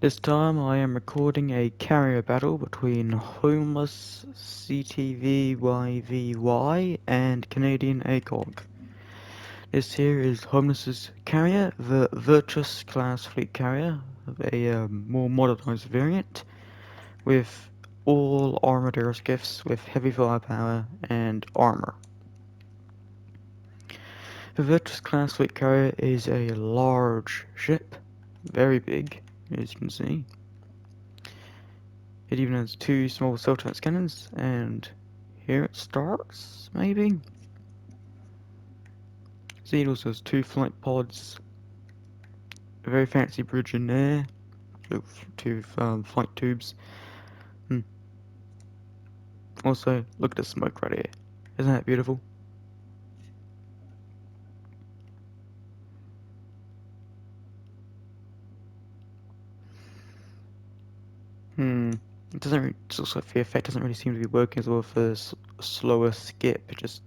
This time I am recording a carrier battle between Homeless CTVYVY and Canadian ACOG. This here is Homeless's carrier, the Virtus class fleet carrier, a more modernized variant, with all armored airskiffs with heavy firepower and armor. The Virtus class fleet carrier is a large ship, very big, as you can see. It even has two small self-defense cannons, and here it starts, maybe? See, it also has two flight pods, a very fancy bridge in there, two flight tubes. Also, look at the smoke right here. Isn't that beautiful? It doesn't really, it's also the effect doesn't really seem to be working as well for a slower skip. It just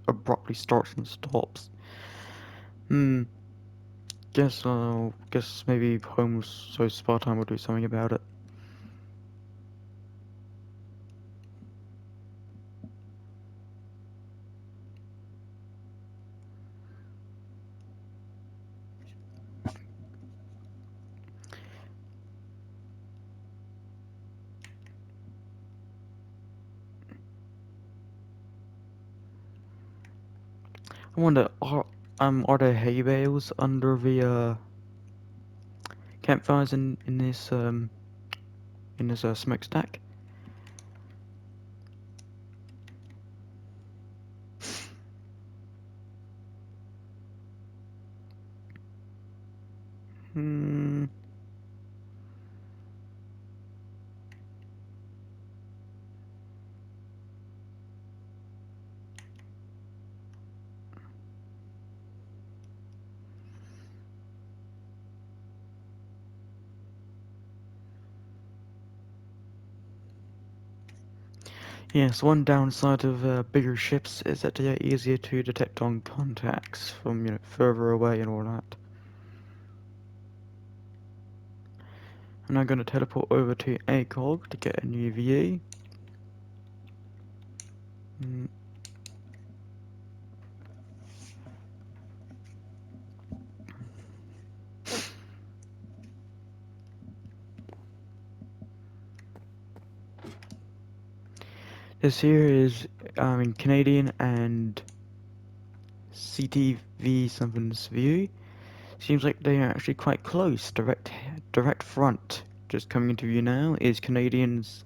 abruptly starts and stops. Guess maybe Holmes so Spartan will do something about it. I wonder, are there hay bales under the campfires in this smokestack? Hmm. Yes, one downside of bigger ships is that they are easier to detect on contacts from, further away and all that. And I'm going to teleport over to ACOG to get a new view. This here is in Canadian and CTV something's view. Seems like they are actually quite close. Direct front. Just coming into view now is Canadian's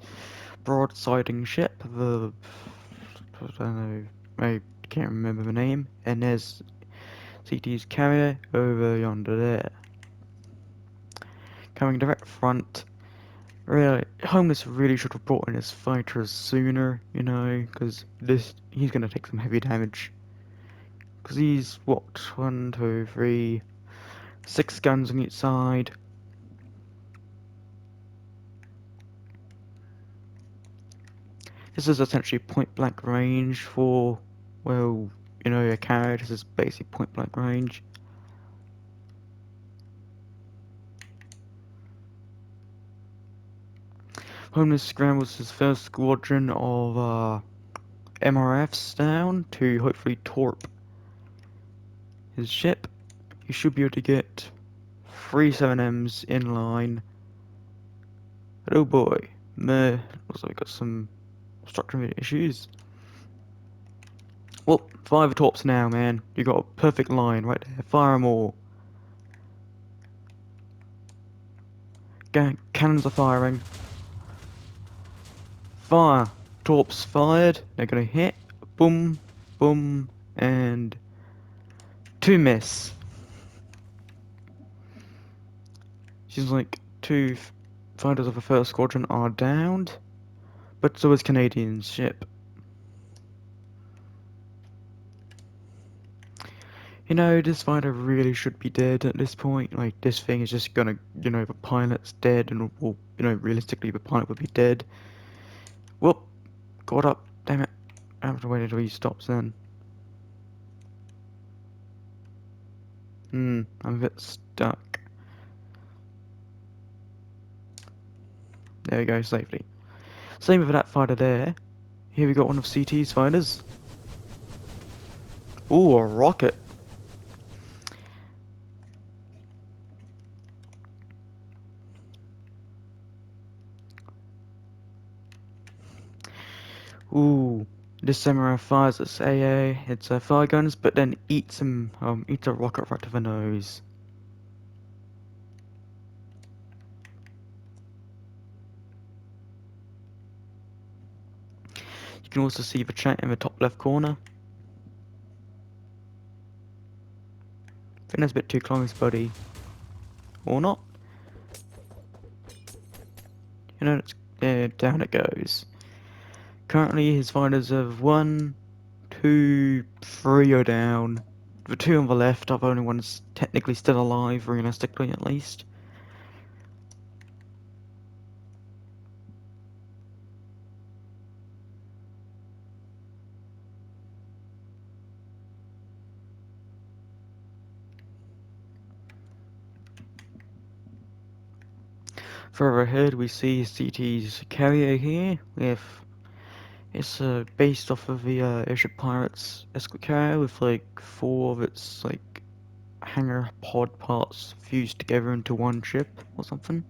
broadsiding ship. I don't know. I can't remember the name. And there's CT's carrier over yonder there. Coming direct front. Really, Homeless really should have brought in his fighters sooner, because he's gonna take some heavy damage. Because he's, what, 1, 2, 3, 6 guns on each side. This is essentially point blank range for, well, a carrier. This is basic point blank range. Homeless scrambles his first squadron of MRFs down to hopefully torp his ship. He should be able to get 3 7Ms in line. But oh boy, meh, looks like we got some structural issues. Well, 5 torps now, man. You got a perfect line right there. Fire them all. Cannons are firing. Fire. Torps fired. They're gonna hit. Boom, boom, and 2 miss. Seems like 2 fighters of the first squadron are downed, but so is Canadian's ship. This fighter really should be dead at this point. Like, this thing is just gonna, the pilot's dead, and, well, realistically, the pilot would be dead. Whoop! Got up. Damn it. I have to wait until he stops then. I'm a bit stuck. There we go, safely. Same with that fighter there. Here we got one of CT's fighters. Ooh, a rocket. Ooh, this samurai fires its AA, its fire guns, but then eats a rocket right to the nose. You can also see the chat in the top left corner. I think that's a bit too close, buddy. Or not. You know, down it goes. Currently, his fighters have 1, 2, 3 are down. The two on the left are the only ones technically still alive, realistically at least. Further ahead, we see CT's carrier here. It's based off of the Airship Pirates escort carrier with like 4 of its like hangar pod parts fused together into one ship or something.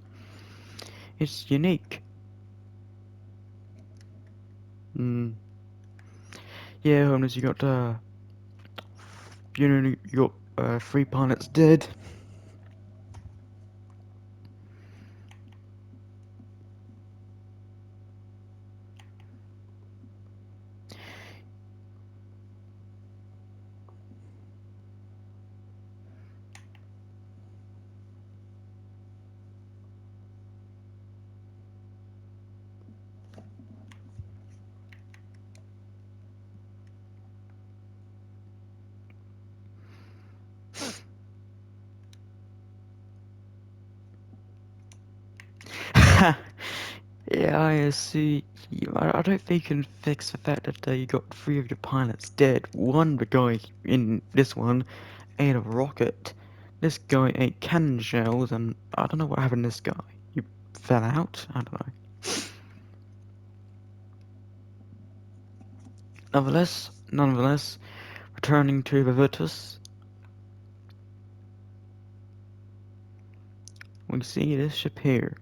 It's unique. Mm. Yeah, homeless, you got 3 pilots dead. Yeah, I see. I don't think you can fix the fact that you got 3 of your pilots dead. One, the guy in this one, ate a rocket. This guy ate cannon shells, and I don't know what happened to this guy. He fell out? I don't know. Nonetheless, returning to the Virtus, we see this ship here.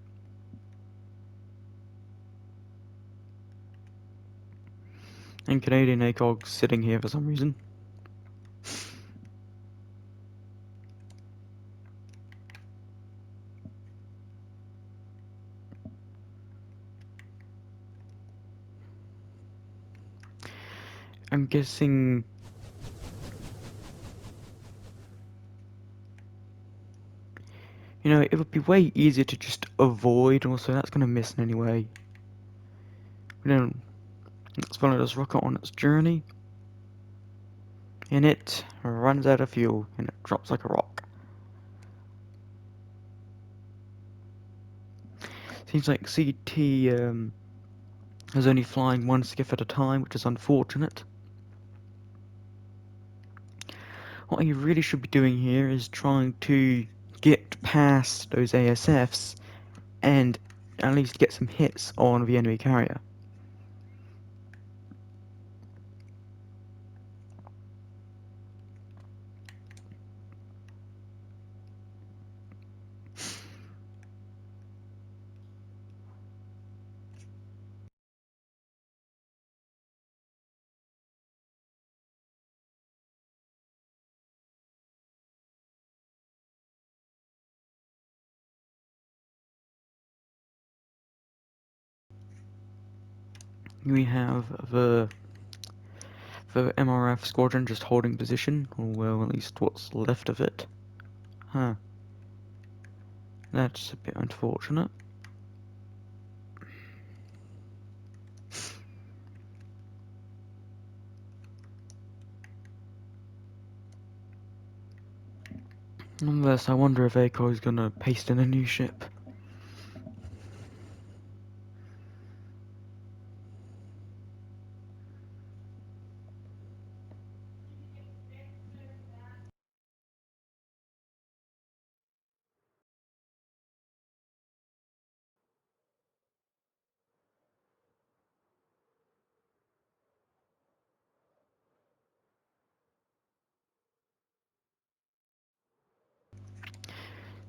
And Canadian ACOG sitting here for some reason. I'm guessing. It would be way easier to just avoid, also that's gonna miss anyway. We don't. Let's follow this rocket on its journey. And it runs out of fuel, and it drops like a rock. Seems like CT is only flying one skiff at a time, which is unfortunate. What you really should be doing here is trying to get past those ASFs and at least get some hits on the enemy carrier. We have the MRF squadron just holding position, or well, at least what's left of it. Huh. That's a bit unfortunate. Nonetheless, I wonder if ACO is gonna paste in a new ship.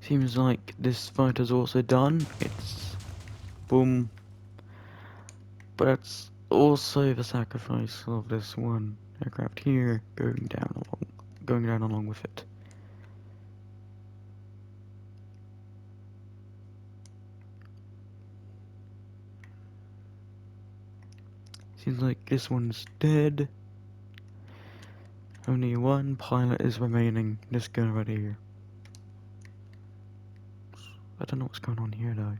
Seems like this fight is also done. It's boom. But it's also the sacrifice of this one aircraft here going down along with it. Seems like this one's dead. Only one pilot is remaining. This guy right here. I don't know what's going on here though.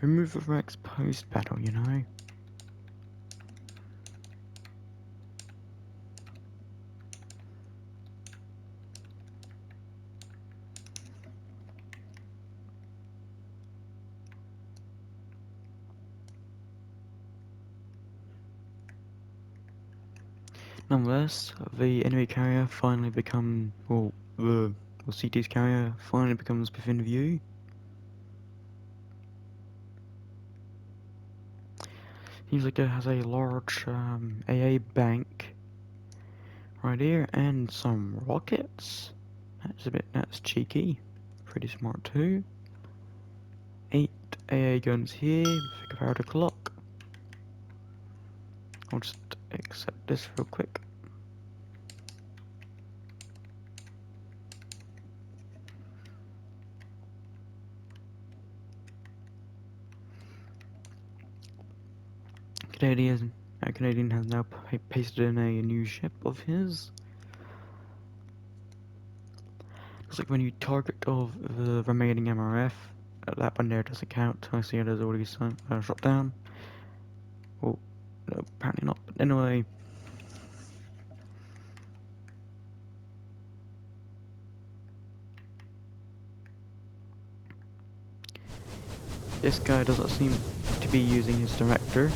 Remove the wrecks post-battle, you know? Nonetheless, the enemy carrier finally become, well, the CT's carrier finally becomes within view. Seems like it has a large AA bank right here and some rockets. That's cheeky. Pretty smart too. 8 AA guns here with a powder clock. I'll just accept this real quick. Canadian has now pasted in a new ship of his. Looks like when you target of the remaining MRF, that one there doesn't count. I see it has already shot down. Oh, no, apparently not. But anyway, this guy doesn't seem to be using his director.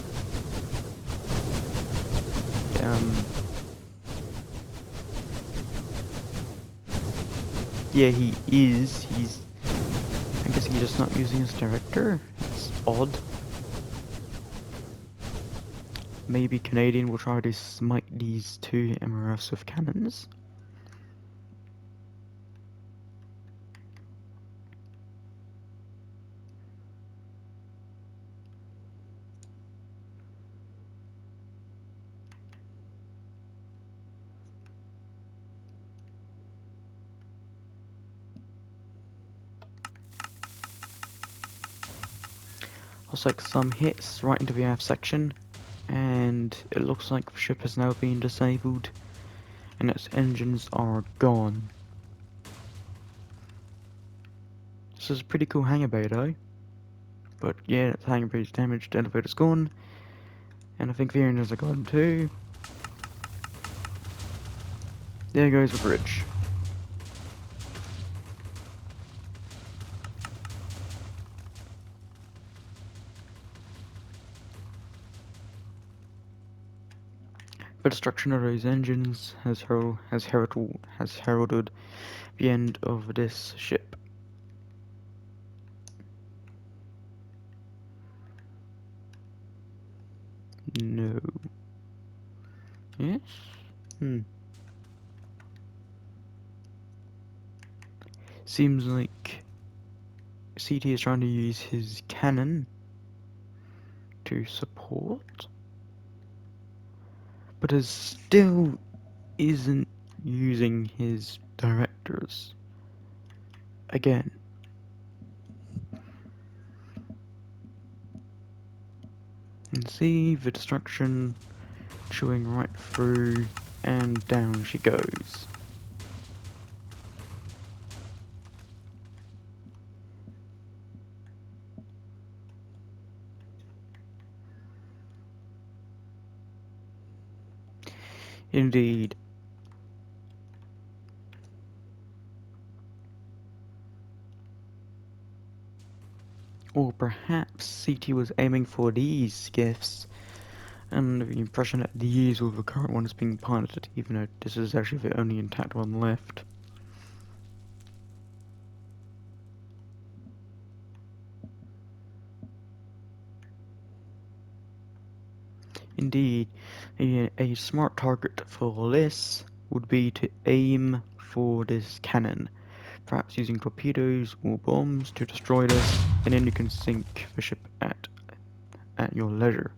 Yeah, he is. I guess he's just not using his director. It's odd. Maybe Canadian will try to smite these two MRFs with cannons. Looks like some hits right into the aft section, and it looks like the ship has now been disabled, and its engines are gone. This is a pretty cool hangar bay though. But yeah, the hangar bay is damaged, the elevator's gone, and I think the engines are gone too. There goes the bridge. The destruction of those engines has heralded the end of this ship. No. Yes? Seems like CT is trying to use his cannon to support, but is still isn't using his directors. Again. And see the destruction chewing right through, and down she goes. Indeed. Or perhaps CT was aiming for these gifts, and the impression that these were the current ones being piloted, even though this is actually the only intact one left. Indeed, a smart target for this would be to aim for this cannon, perhaps using torpedoes or bombs to destroy this, and then you can sink the ship at your leisure.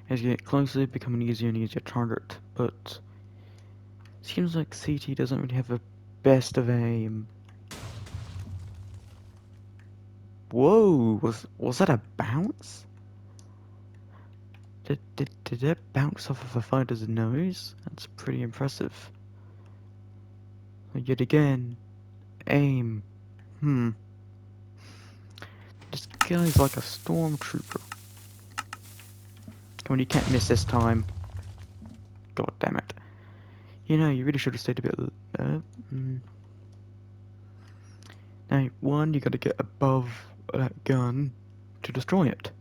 As you get closer, it becomes an easier and easier target, but it seems like CT doesn't really have the best of aim. Whoa, was that a bounce? Did that bounce off of a fighter's nose? That's pretty impressive. Yet again, aim. This guy's like a stormtrooper. Come on, you can't miss this time. God damn it. You know, you really should have stayed a bit. Now, one, you gotta get above that gun to destroy it.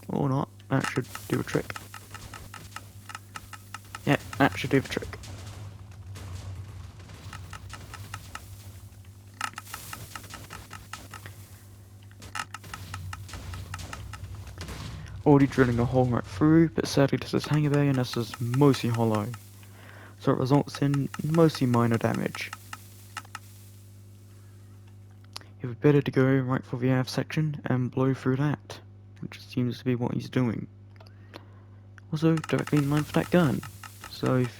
Or not. That should do a trick. Yeah, that should do the trick. Already drilling a hole right through, but sadly this is hangar bay and this is mostly hollow. So it results in mostly minor damage. It would be better to go right for the aft section and blow through that, which seems to be what he's doing. Also, directly in line for that gun. So if...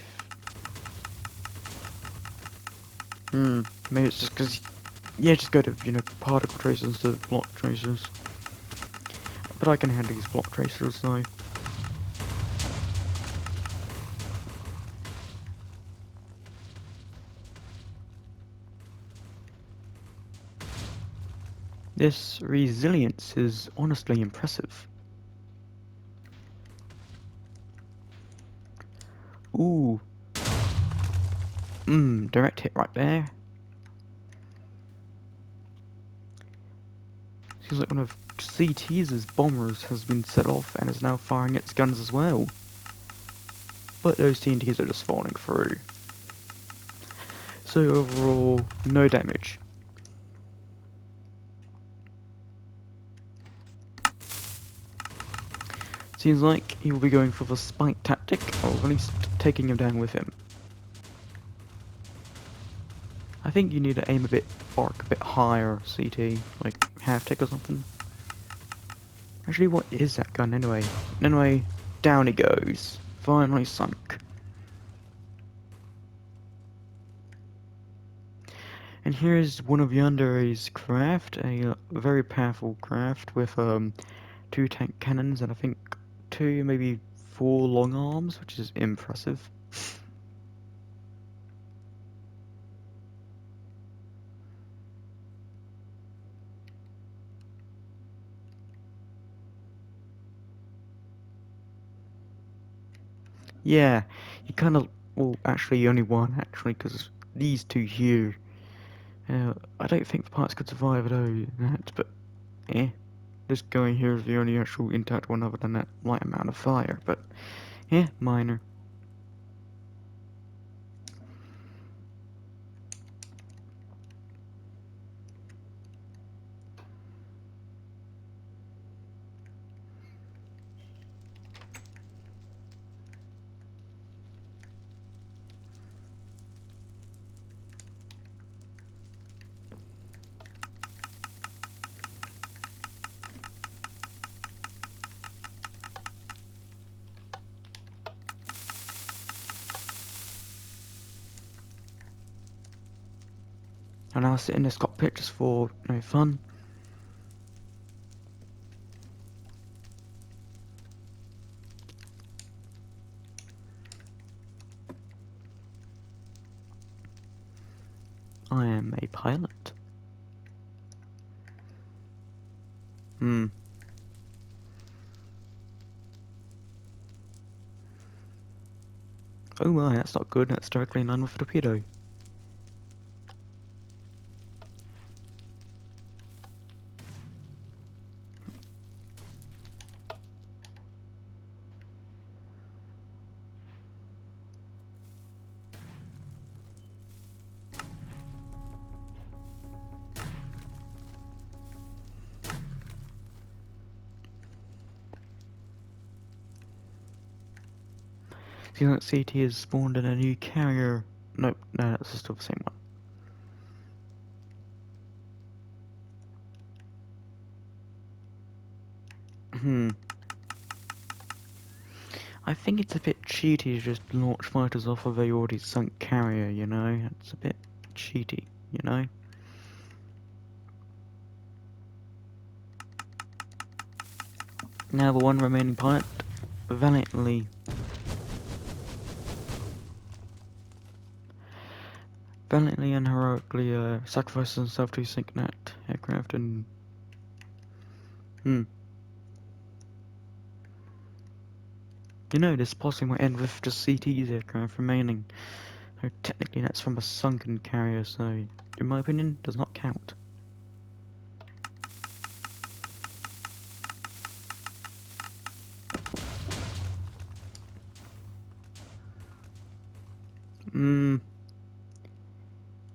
maybe it's just because... Yeah, just go to, particle tracers instead of block tracers. But I can handle these block tracers, so... This resilience is honestly impressive. Ooh. Direct hit right there. Seems like one of CT's bombers has been set off and is now firing its guns as well. But those TNTs are just falling through. So overall, no damage. Seems like he will be going for the spike tactic, or at least taking him down with him. I think you need to aim a bit higher, CT, like half tick or something. Actually, what is that gun anyway? Anyway, down he goes. Finally sunk. And here's one of Yandere's craft, a very powerful craft with 2 tank cannons and I think 2, maybe 4 long arms, which is impressive. Yeah, you kind of, well, actually only one, actually, because these 2 here, I don't think the parts could survive that, but, this guy here is the only actual intact one other than that light amount of fire, but, minor. And I'll sit in this cockpit just for, fun. I am a pilot. Oh my, that's not good, that's directly in line with a torpedo. Feels like CT has spawned in a new carrier. Nope, no, that's still the same one. I think it's a bit cheaty to just launch fighters off of a already sunk carrier, you know? It's a bit cheaty, you know? Now the one remaining pilot valiantly and heroically sacrifices himself to sink that aircraft and... You know, this possibly might end with just CT's aircraft remaining. So technically that's from a sunken carrier, so in my opinion, does not count.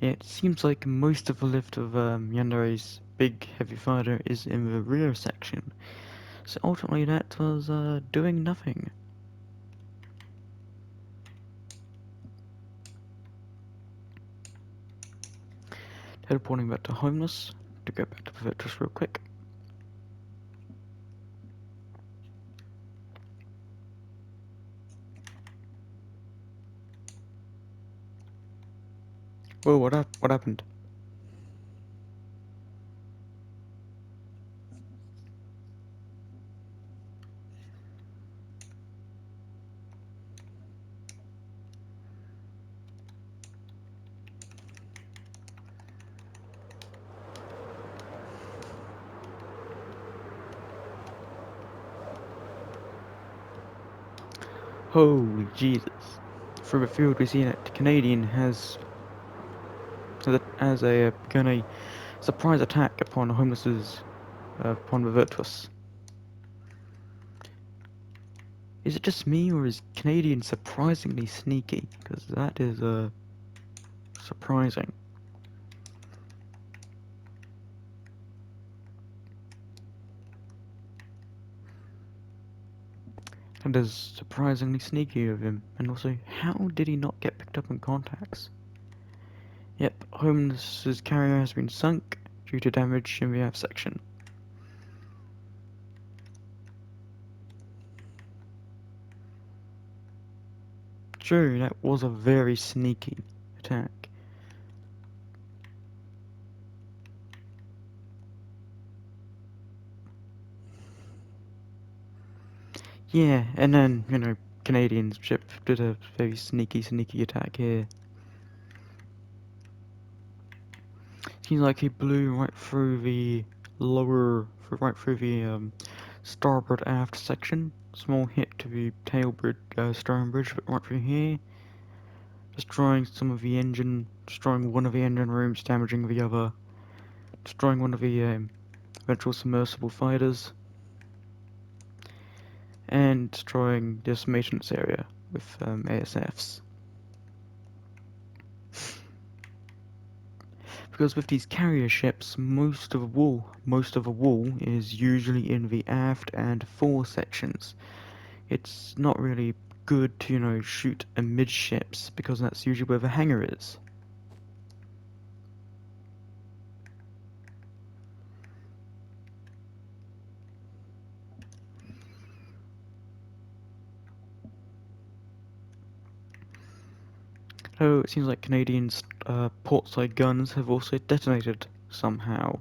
Yeah, it seems like most of the lift of Yandere's big heavy fighter is in the rear section. So ultimately that was doing nothing. Teleporting back to Homeless to go back to the Virtus real quick. Whoa, what happened? Holy Jesus. Through the field we see that Canadian has begun a surprise attack upon Homeless's upon the Virtus. Is it just me or is Canadian surprisingly sneaky? Because that is surprising. That is surprisingly sneaky of him. And also, how did he not get picked up in contacts? Yep, Holmes's carrier has been sunk due to damage in the aft section. True, that was a very sneaky attack. Yeah, and then, you know, Canadian ship did a very sneaky attack here. Seems like he blew right through the right through the starboard aft section. Small hit to the tail bridge, stern bridge, but right through here. Destroying destroying one of the engine rooms, damaging the other. Destroying one of the eventual submersible fighters. And destroying this maintenance area with ASFs. Because with these carrier ships, most of the wall is usually in the aft and fore sections. It's not really good to, you know, shoot amidships because that's usually where the hangar is. So it seems like Canadians' portside guns have also detonated somehow.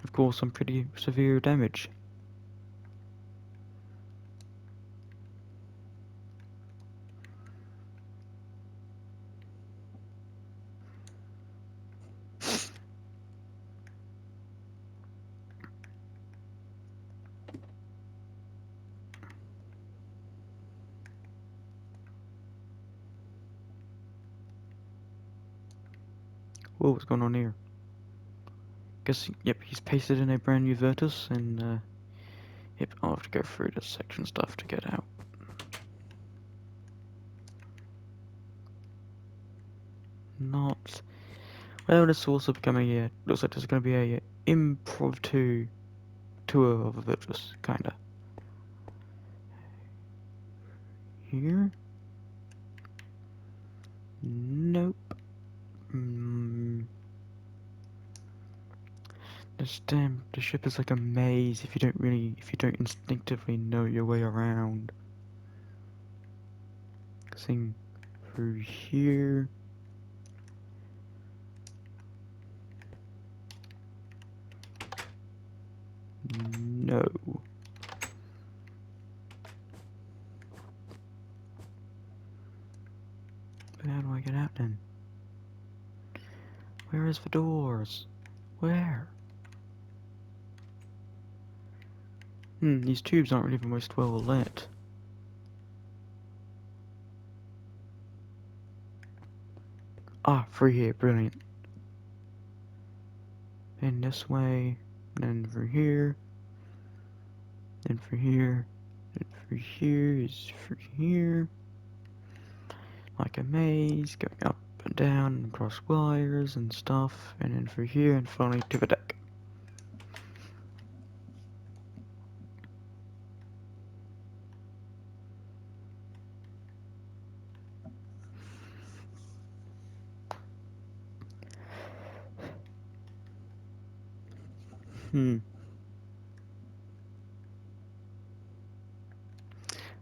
Of course, some pretty severe damage. Whoa, what's going on here? Guess, yep, he's pasted in a brand new Virtus, and, yep, I'll have to go through this section stuff to get out. Not... Well, this is also becoming a... looks like there's going to be a improv tour of a Virtus, kinda. here? Nope. Mm. The ship is like a maze if you don't instinctively know your way around. Sing through here. No. But how do I get out then? Where is the doors? Where? These tubes aren't really the most well lit. Ah, through here, brilliant. Then this way, then through here, then through here, then through here is through here. Like a maze, going up and down and across wires and stuff, and then through here and finally to the deck.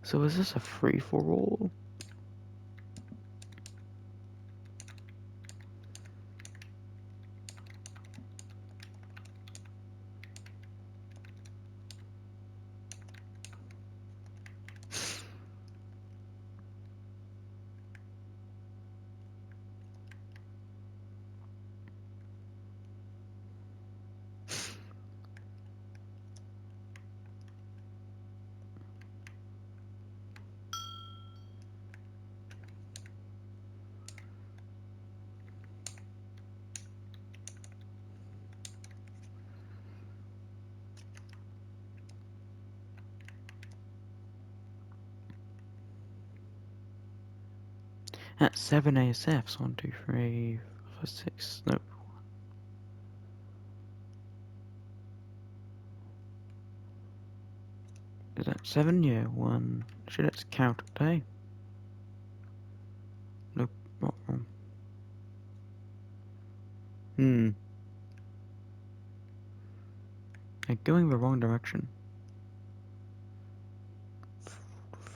So is this a free-for-all? That's 7 ASFs. 1, 2, 3, 4, 6. No. Is that 7? Yeah, 1. Actually, let's count a day. Nope, not wrong. They're going the wrong direction.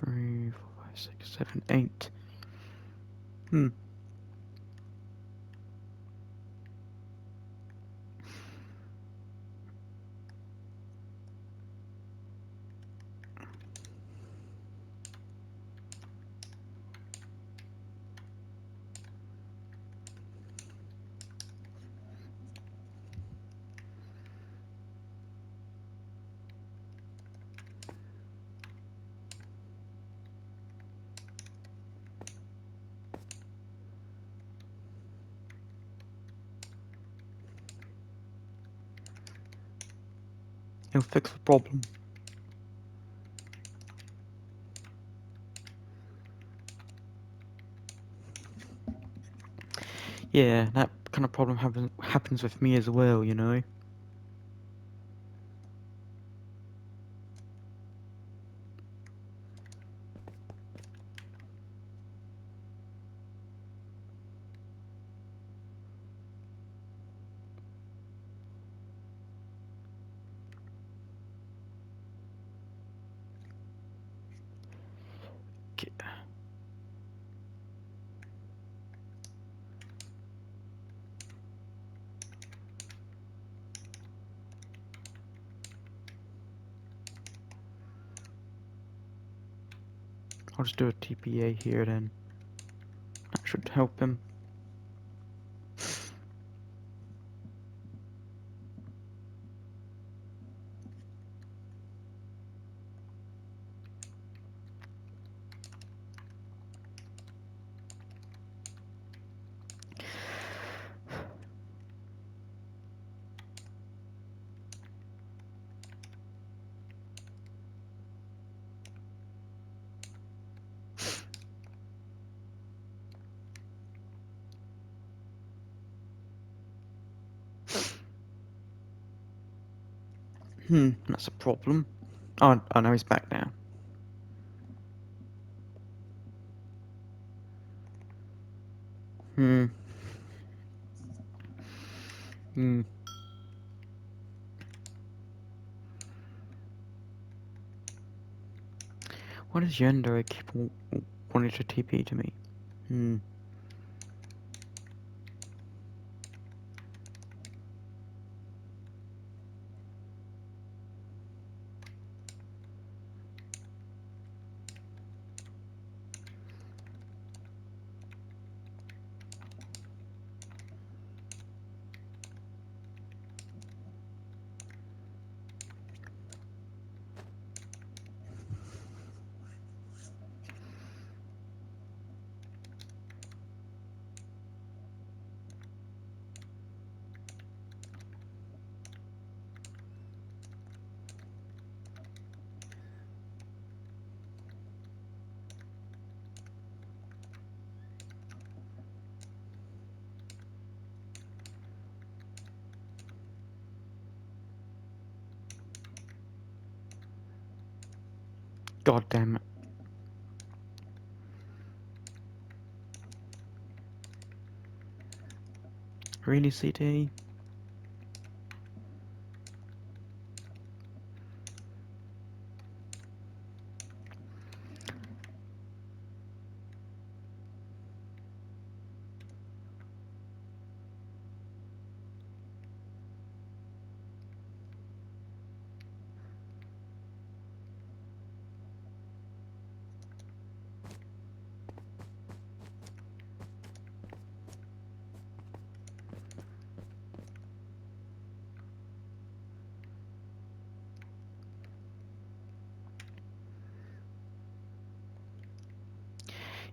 3, 4, 5, 6, 7, 8. He'll fix the problem. Yeah, that kind of problem happens with me as well, you know. Okay. I'll just do a TPA here then. That should help him. That's a problem. Oh, I know he's back now. Hmm. Hmm. What is Yendo? I keep wanting to TP to me. Hmm. God damn it. Really, CT?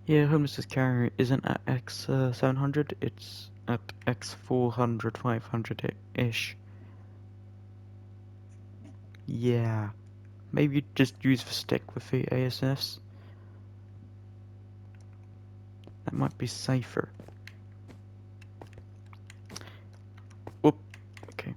Yeah, Homeless's carrier isn't at X 700, it's at X 400, 500-ish. Yeah. Maybe just use the stick with the ASFs. That might be safer. Whoop. Okay.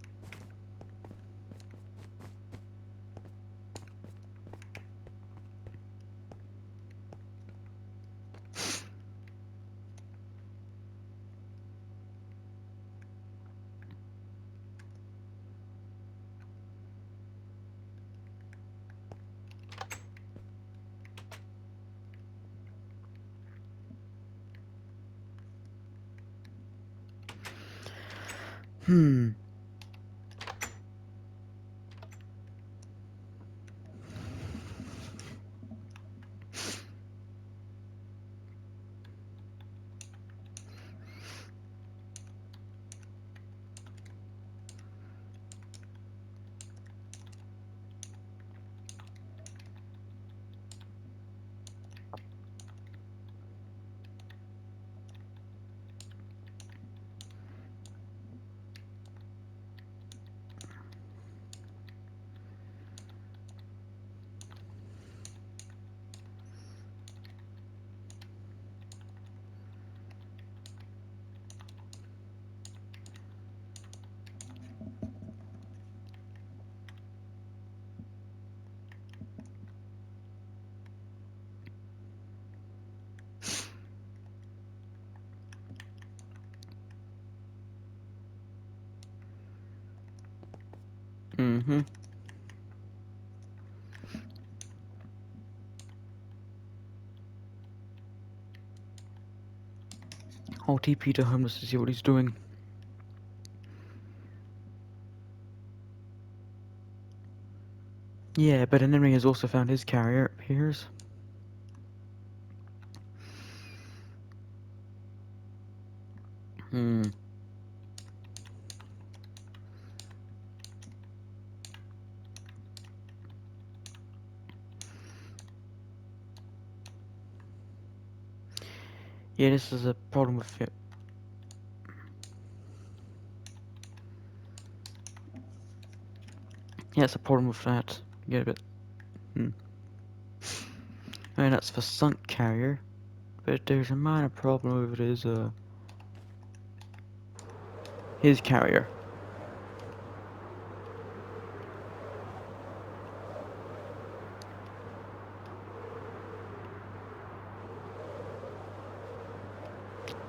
Hmm. Mm-hmm. I'll TP to Homeless to see what he's doing. Yeah, but an enemy has also found his carrier, it appears. Hmm. Yeah, this is a problem with it. Yeah, it's a problem with that. You get a bit. Hmm. I mean, that's the sunk carrier, but there's a minor problem with his carrier.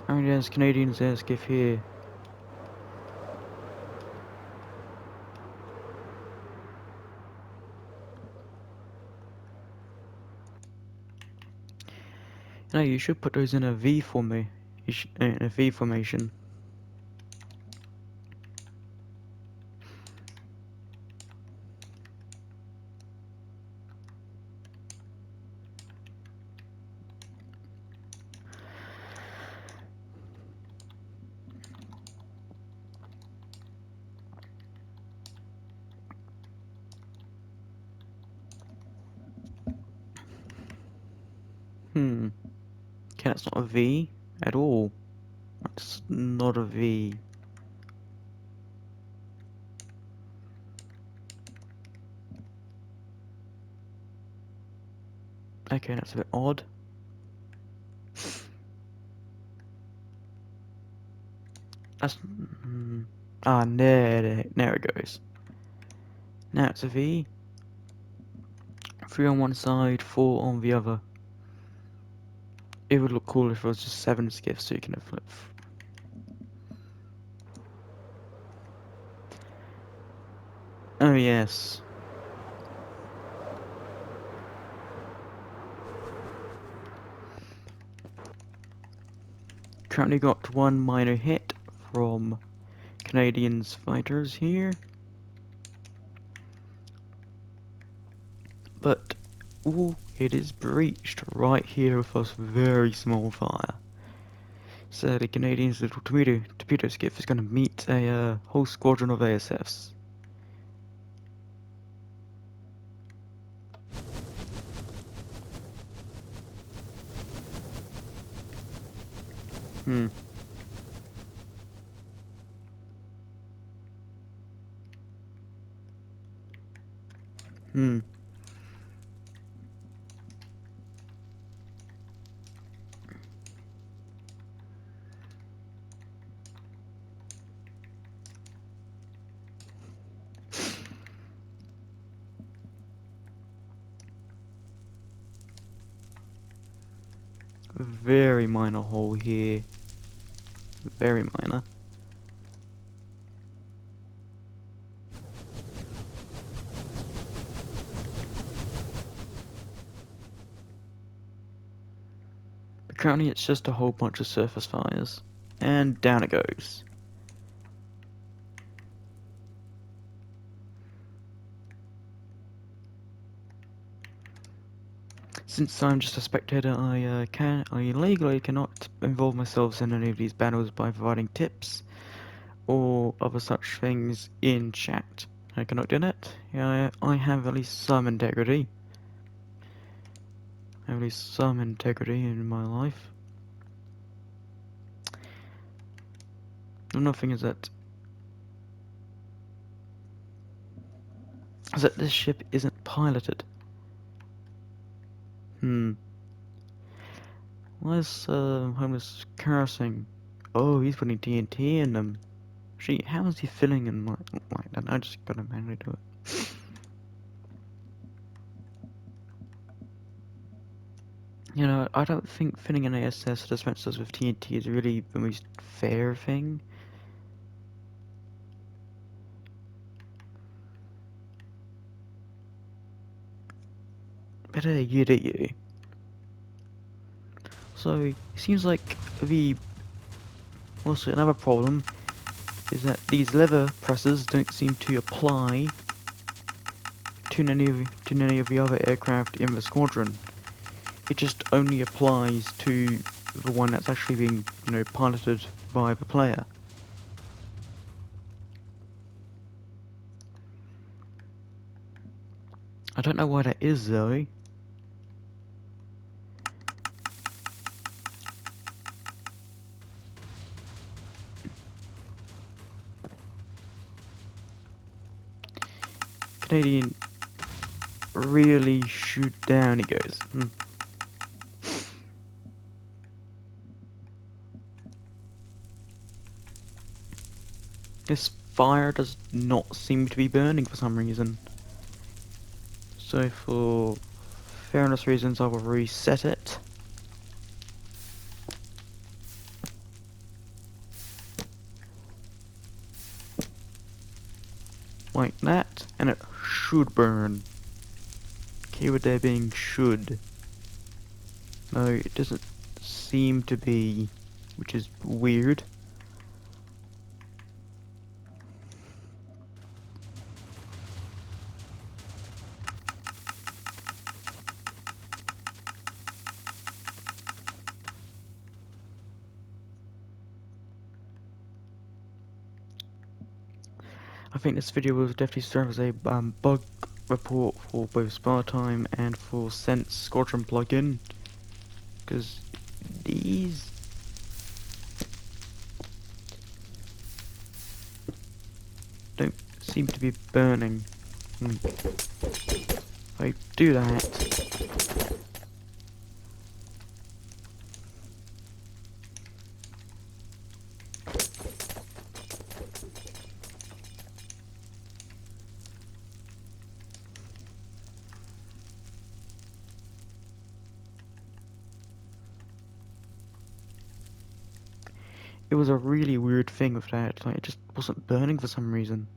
How many Canadians there's give here? No, you should put those in a V formation. In a V formation. Hmm. Okay, that's not a V at all. That's not a V. Okay, that's a bit odd. That's... Ah, there it goes. Now it's a V. 3 on one side, 4 on the other. It would look cool if it was just 7 skiffs so you can flip. Oh yes. Currently got one minor hit from Canadians fighters here. But, ooh, it is breached right here with a very small fire. So the Canadians' little torpedo skiff is going to meet a whole squadron of ASFs. Hmm. Hmm. Very minor hole here. Very minor. But currently it's just a whole bunch of surface fires. And down it goes. Since I'm just a spectator, I legally cannot involve myself in any of these battles by providing tips or other such things in chat. I cannot do that. Yeah, I have at least some integrity. I have at least some integrity in my life. Another thing is that this ship isn't piloted. Why is homeless cursing? Oh, he's putting TNT in them. Gee, how is he filling in like that? I just gotta manually do it. You know, I don't think filling an ASS dispensers with TNT is really the most fair thing. But you do you. So, it seems like also another problem is that these lever presses don't seem to apply to any of the other aircraft in the squadron. It just only applies to the one that's actually being, piloted by the player. I don't know why that is though. Canadian really shoot down, he goes. This fire does not seem to be burning for some reason. So for fairness reasons I will reset it. like that, and it should burn. Keyword there being should. No, it doesn't seem to be, which is weird. I think this video will definitely serve as a bug report for both Spartime and for Sense Squadron plugin, because these don't seem to be burning. If I do that, it was a really weird thing with that, like it just wasn't burning for some reason.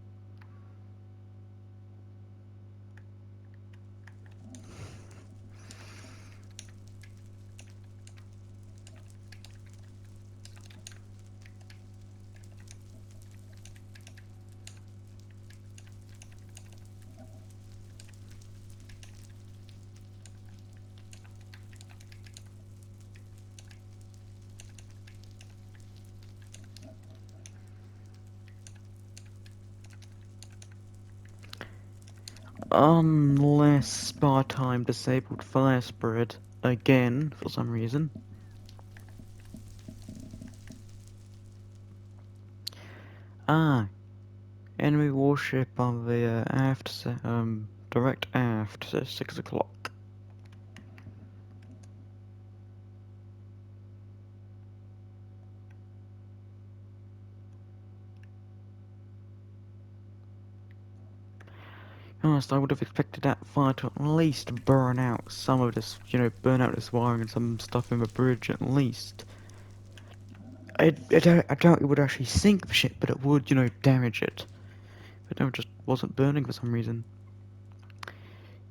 Unless Spartime disabled fire spread again for some reason. Ah, enemy warship on the direct aft, so 6 o'clock. Honest, I would have expected that fire to at least burn out some of this, burn out this wiring and some stuff in the bridge at least. I doubt it would actually sink the ship, but it would, damage it. But no, it just wasn't burning for some reason.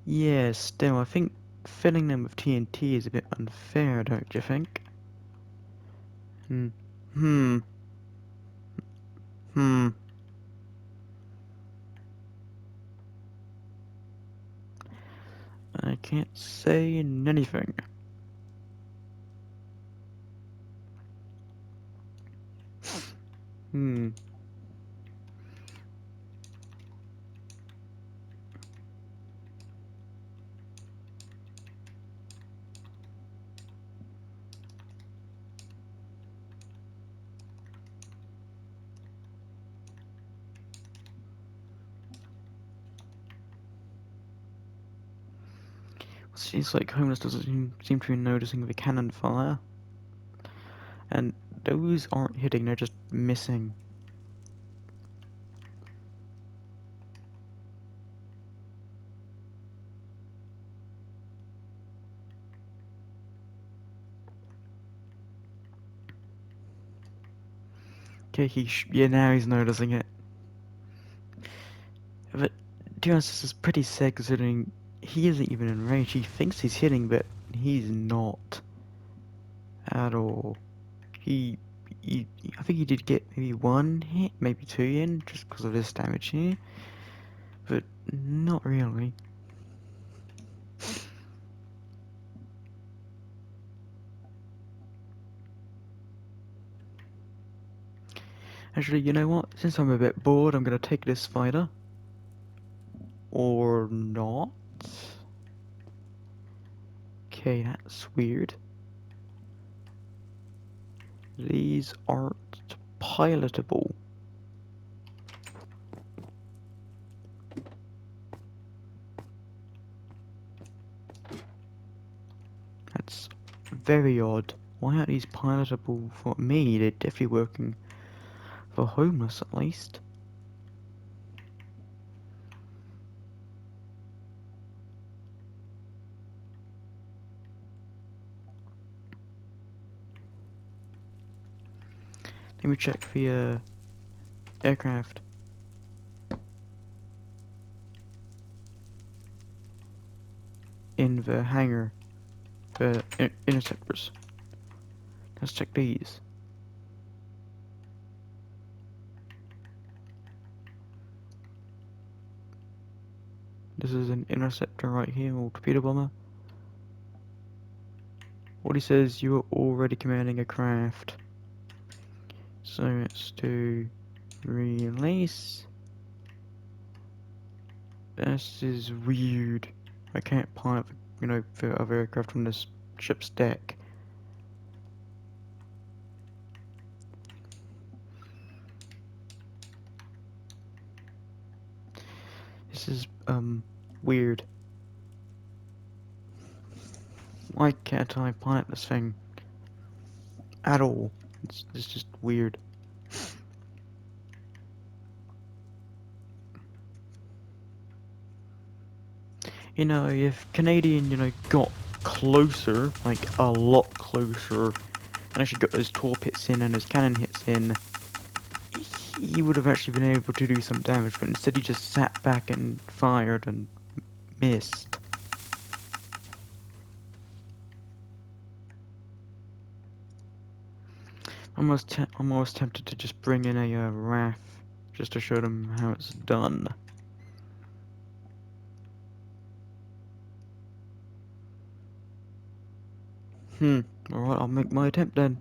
Yeah, still, I think filling them with TNT is a bit unfair, don't you think? Hmm. Hmm. Hmm. I can't say anything. Hmm. Seems like Homeless doesn't seem to be noticing the cannon fire. And those aren't hitting, they're just missing. Okay, yeah, now he's noticing it. But, to be honest, this is pretty sad considering he isn't even in range. He thinks he's hitting, but he's not. At all. He, I think he did get maybe 1 hit, maybe 2 in, just because of this damage here. But, not really. Actually, you know what? Since I'm a bit bored, I'm gonna take this fighter. Or not. Okay, that's weird. These aren't pilotable. That's very odd. Why aren't these pilotable for me? They're definitely working for Homeless at least. Let me check the aircraft. in the hangar, the interceptors. Let's check these. This is an interceptor right here, or torpedo bomber. What he says, you are already commanding a craft. So let's do release. This is weird. I can't pilot, the other aircraft on this ship's deck. This is, weird. Why can't I pilot this thing? At all. It's just weird. You know, if Canadian, got closer, like a lot closer, and actually got his torp hits in and his cannon hits in, he would have actually been able to do some damage, but instead he just sat back and fired and missed. I'm almost tempted to just bring in a RAF just to show them how it's done. Alright, I'll make my attempt then.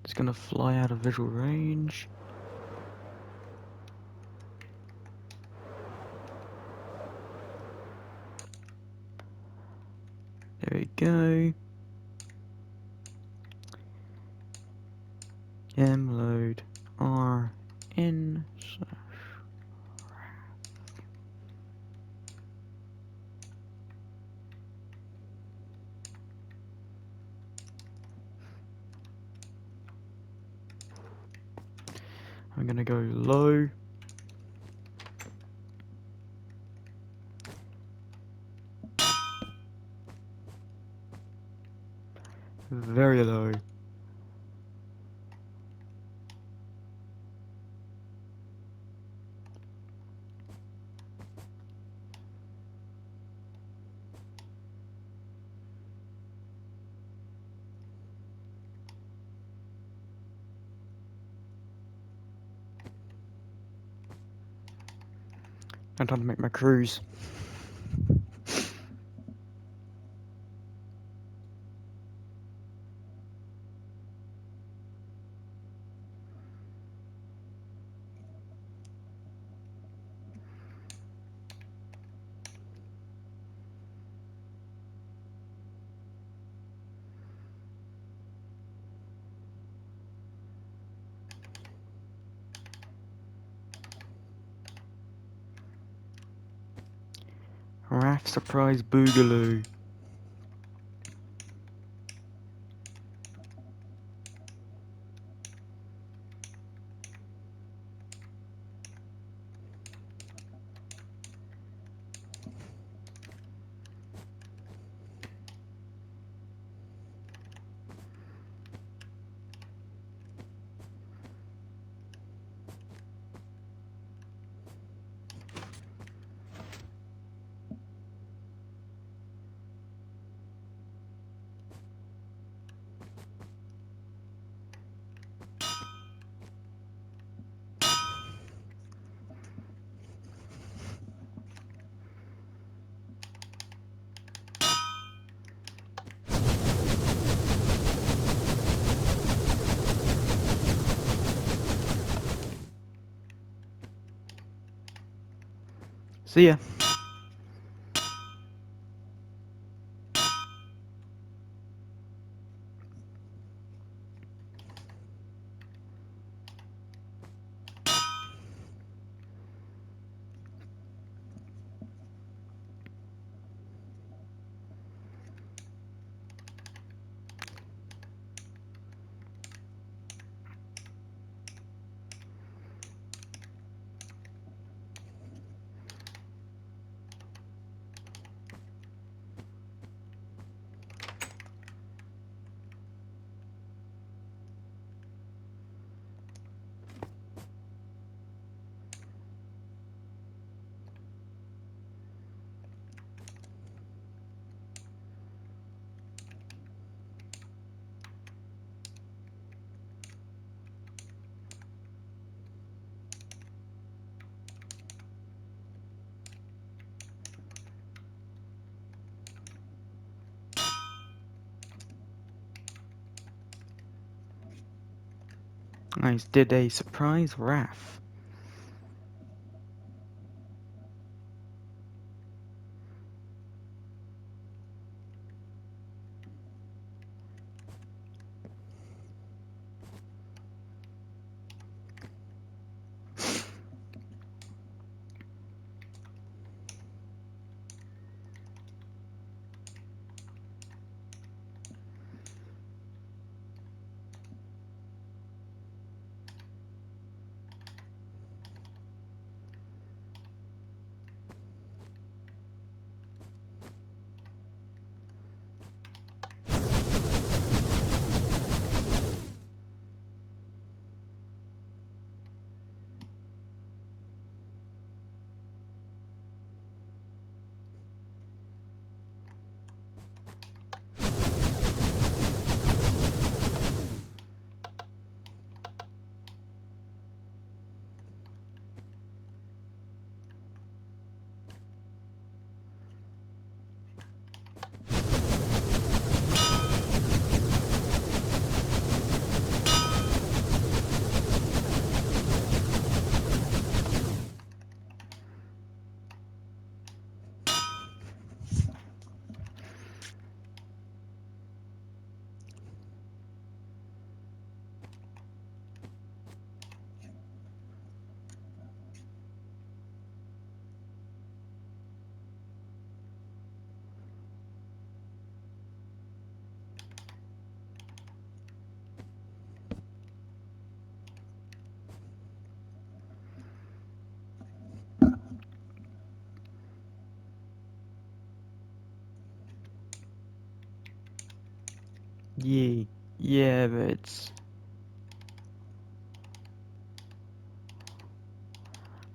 It's gonna fly out of visual range. There we go. M load R in. I'm gonna go low. Very low. I'm trying to make my cruise. RAF surprise boogaloo. See ya. Nice. Did a surprise Wrath. Yeah. Yeah, but it's...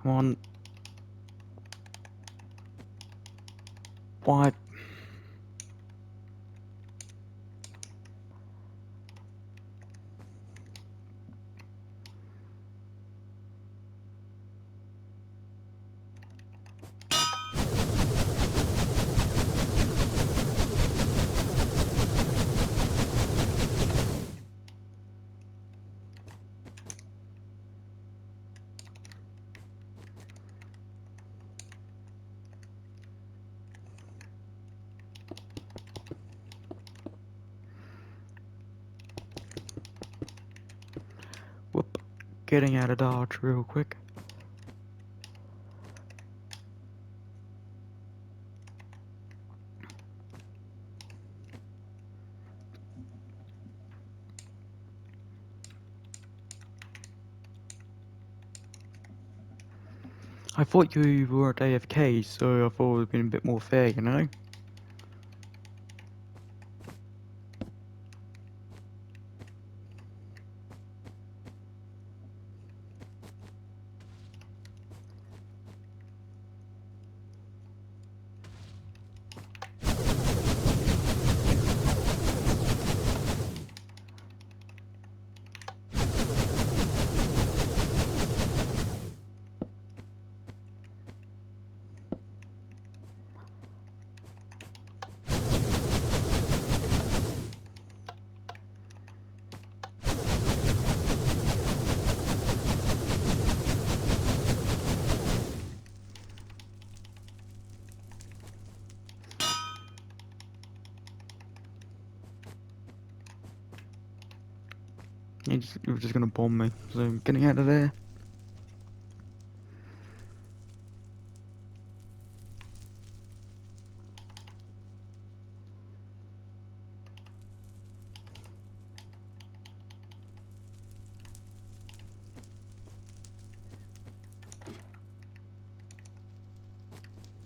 Come on. Why? Whoop. Getting out of dodge real quick. I thought you weren't AFK, so I thought it would have been a bit more fair, you know? You were just gonna bomb me, so I'm getting out of there.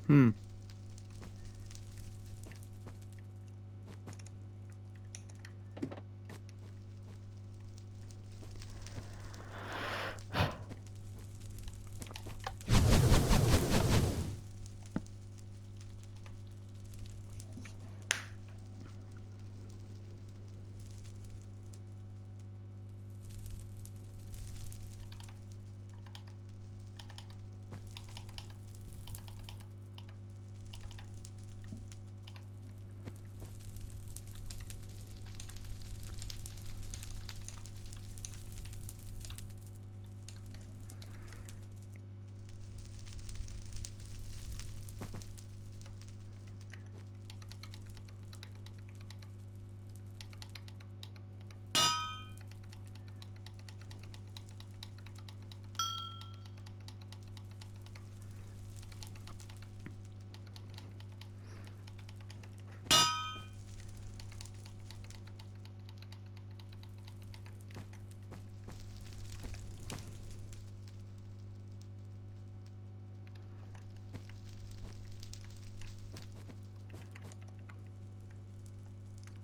Hmm.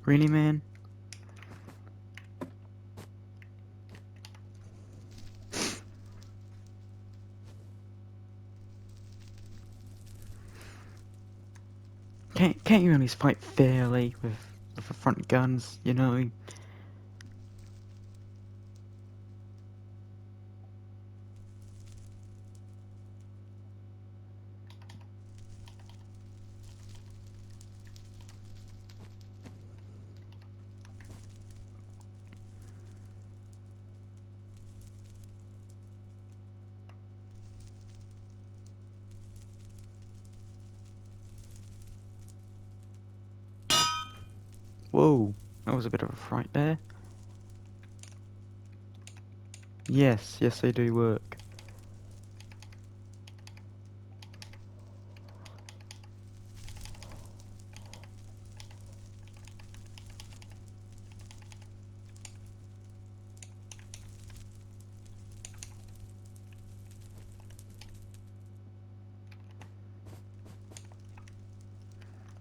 Really, man? Can't you at least fight fairly with the front guns, you know? Whoa, that was a bit of a fright there. Yes, they do work.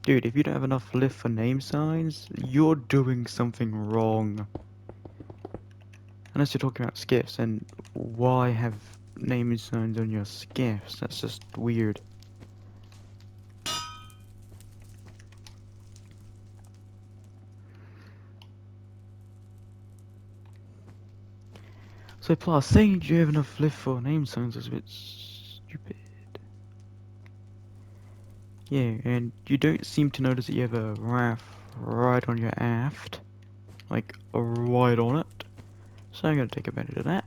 Dude, if you don't have enough lift for name signs, you're doing something wrong. Unless you're talking about skiffs, and why have name signs on your skiffs? That's just weird. So plus, saying you have enough lift for name signs is a bit stupid. Yeah, and you don't seem to notice that you have a raft right on your aft. Like, right on it. So I'm gonna take advantage of that.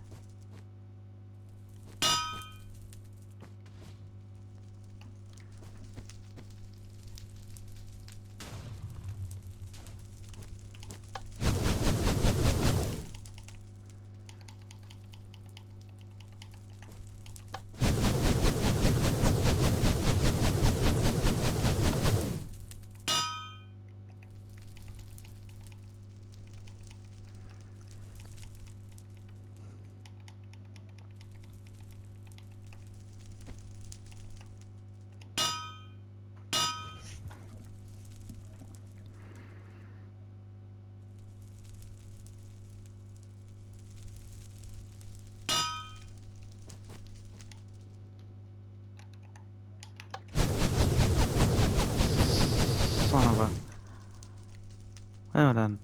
Son of a... Well done.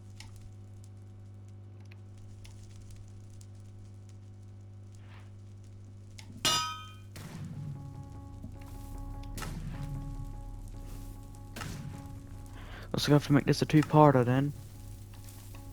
So I have to make this a two-parter then.